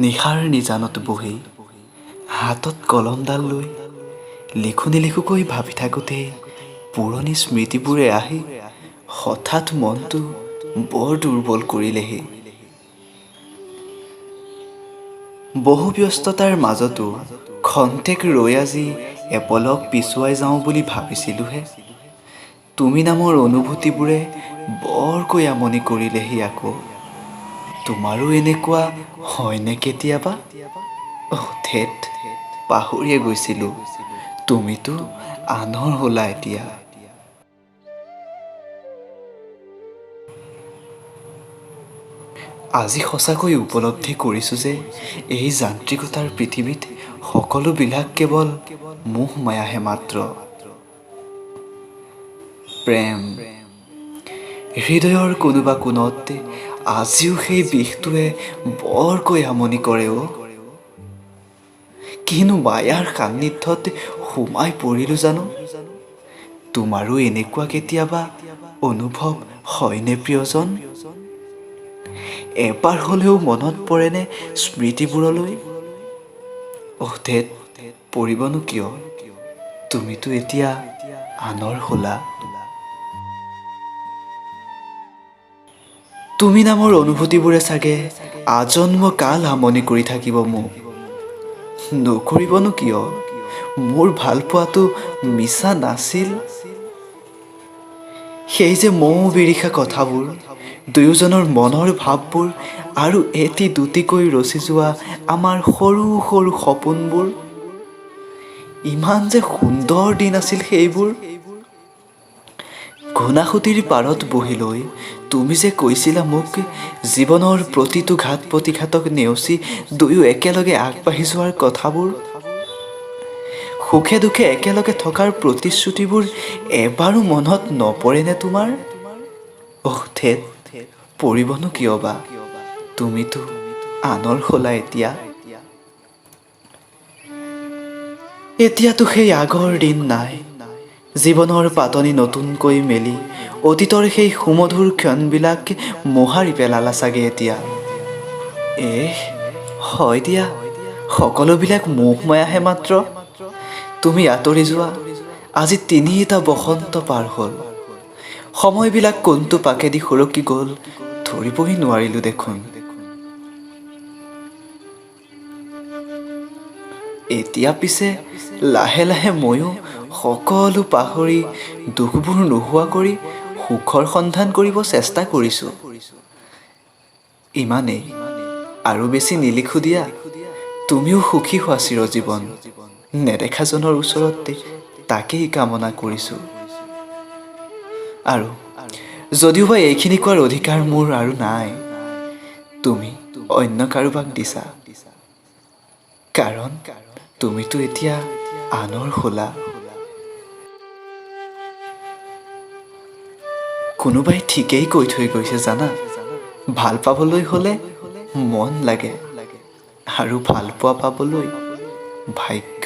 নিশাৰ নিজানত বহি হাতত কলমডাল লৈ লিখো নিলিখোকৈ ভাবি থাকোঁতে পুৰণি স্মৃতিবোৰে আহি হঠাৎ মনটো বৰ দুৰ্বল কৰিলেহি। বহু ব্যস্ততাৰ মাজতো খন্তেক ৰৈ আজি এপলক পিছুৱাই যাওঁ বুলি ভাবিছিলোঁহে। তুমি নামৰ অনুভূতিবোৰে বৰকৈ আমনি কৰিলেহি আকৌ। তোমাৰো এনেকুৱা হয়নে কেতিয়াবা? ধেত, পাহৰিয়ে গৈছিলোঁ, তুমিতো আনৰ হ'লা এতিয়া। আজি সঁচাকৈ উপলব্ধি কৰিছোঁ যে এই যান্ত্ৰিকতাৰ পৃথিৱীত সকলোবিলাক কেৱল মোহ মায়াহে মাত্ৰ। প্ৰেম হৃদয়ৰ কোনোবা কোণত আজিও সেই বিষটোৱে বৰকৈ আমনি কৰে অ'। কিনো মায়াৰ সান্নিধ্যত সোমাই পৰিলোঁ জানো। তোমাৰো এনেকুৱা কেতিয়াবা অনুভৱ হয়নে প্ৰিয়জন? এবাৰ হ'লেও মনত পৰেনে স্মৃতিবোৰলৈ? ধেত, পৰিবনো কিয়, তুমিতো এতিয়া আনৰ হ'লা। তুমি নামৰ অনুভূতিবোৰে চাগে আজন্ম কাল আমনি কৰি থাকিব মোক। নকৰিবনো কিয়, মোৰ ভাল পোৱাটো মিছা নাছিল। সেই যে মৌ বিৰিষা কথাবোৰ, দুয়োজনৰ মনৰ ভাৱবোৰ আৰু এটি দুটিকৈ ৰচি যোৱা আমাৰ সৰু সৰু সপোনবোৰ, ইমান যে সুন্দৰ দিন আছিল সেইবোৰ। ঘনাসুঁতিৰ পাৰত বহি লৈ তুমি যে কৈছিলা মোক, জীৱনৰ প্ৰতিটো ঘাত প্ৰতিঘাতক নেওচি দুয়ো একেলগে আগবাঢ়ি যোৱাৰ কথাবোৰ। সুখে দুখে একেলগে থকাৰ প্ৰতিশ্ৰুতিবোৰ এবাৰো মনত নপৰেনে তোমাৰ? ধেত, পৰিবনো কিয় বা, তুমিতো আনৰ হ'লা এতিয়া। এতিয়াতো সেই আগৰ দিন নাই, জীৱনৰ পাতনি নতুনকৈ মেলি অতীতৰ সেই সুমধুৰ ক্ষণবিলাক মোহাৰি পেলালা চাগে এতিয়া। হয় দিয়া, সকলোবিলাক মোহ মায়াহে মাত্ৰ। তুমি আঁতৰি যোৱা আজি ৩টা বসন্ত পাৰ হ'ল। সময়বিলাক কোনটো পাকেদি সৰকি গ'ল ধৰিবই নোৱাৰিলোঁ দেখোন। এতিয়া পিছে লাহে লাহে ময়ো সকলো পাহৰি দুখবোৰ নোহোৱা কৰি সুখৰ সন্ধান কৰিব চেষ্টা কৰিছোঁ। ইমানেই, আৰু বেছি নিলিখোঁ দিয়া। তুমিও সুখী হোৱা চিৰজীৱন, নেদেখাজনৰ ওচৰত তাকেই কামনা কৰিছোঁ। আৰু যদিওবা এইখিনি কোৱাৰ অধিকাৰ মোৰ আৰু নাই, তুমি অন্য কাৰোবাক দিছা, কাৰণ তুমিতো এতিয়া আনৰ হ'লা। কোনোবাই ঠিকেই কৈ থৈ গৈছে জানা, ভাল পাবলৈ হ'লে মন লাগে, আৰু ভাল পোৱা পাবলৈ ভাগ্য।